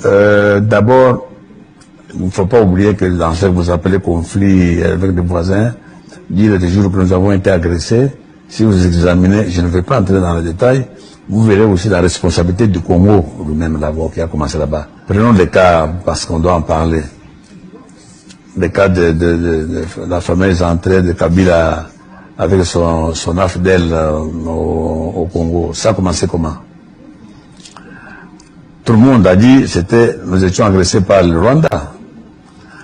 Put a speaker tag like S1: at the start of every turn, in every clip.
S1: D'abord, il ne faut pas oublier que dans ce que vous appelez conflit avec des voisins, dire des jours que nous avons été agressés, si vous examinez, je ne vais pas entrer dans les détails, vous verrez aussi la responsabilité du Congo, lui-même d'abord, qui a commencé là-bas. Prenons des cas, parce qu'on doit en parler. Les cas de la fameuse entrée de Kabila avec son AFDEL au Congo. Ça a commencé comment? Tout le monde a dit que nous étions agressés par le Rwanda.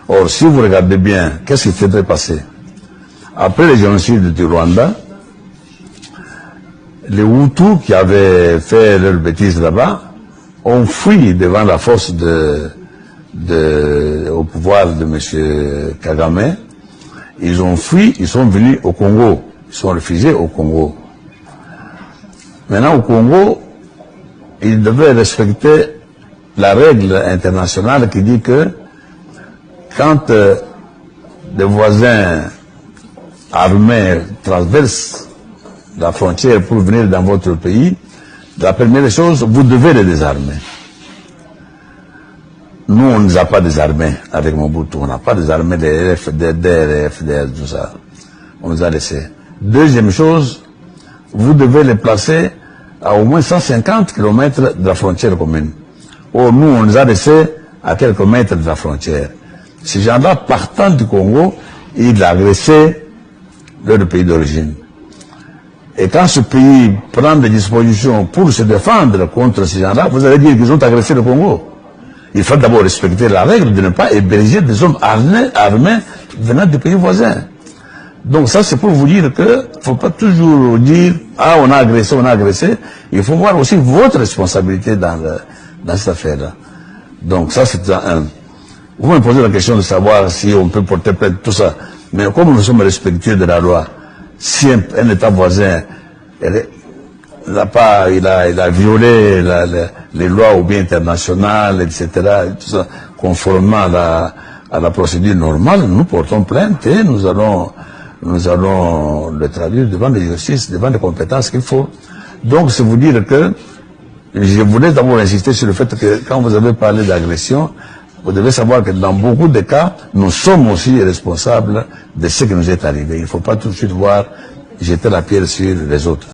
S1: Or, si vous regardez bien, qu'est-ce qui s'était passé? Après les génocides du Rwanda, les Hutus qui avaient fait leur bêtise là-bas ont fui devant la force au pouvoir de M. Kagame. Ils ont fui, ils sont venus au Congo. Ils sont réfugiés au Congo. Maintenant, au Congo, ils devaient respecter la règle internationale qui dit que quand des voisins armés traversent la frontière pour venir dans votre pays, la première chose, vous devez les désarmer. Nous, on ne les a pas désarmés avec Mobutu. On n'a pas désarmé les FDR, les FDR, tout ça. On les a laissés. Deuxième chose, vous devez les placer à au moins 150 km de la frontière commune. Or, nous, on les a laissés à quelques mètres de la frontière. Ces gens-là, partant du Congo, ils agressaient leur pays d'origine. Et quand ce pays prend des dispositions pour se défendre contre ces gens-là, vous allez dire qu'ils ont agressé le Congo. Il faut d'abord respecter la règle de ne pas héberger des hommes armés venant des pays voisins. Donc ça, c'est pour vous dire que ne faut pas toujours dire « Ah, on a agressé ». Il faut voir aussi votre responsabilité dans cette affaire-là. Donc ça, c'est un... Vous me posez la question de savoir si on peut porter plainte, tout ça. Mais comme nous sommes respectueux de la loi, si un État voisin il a violé les lois ou bien internationales, etc., tout ça, conformément à la procédure normale, nous portons plainte et nous allons le traduire devant les justices, devant les compétences qu'il faut. Donc, c'est vous dire que je voulais d'abord insister sur le fait que quand vous avez parlé d'agression, vous devez savoir que dans beaucoup de cas, nous sommes aussi responsables de ce qui nous est arrivé. Il ne faut pas tout de suite jeter la pierre sur les autres.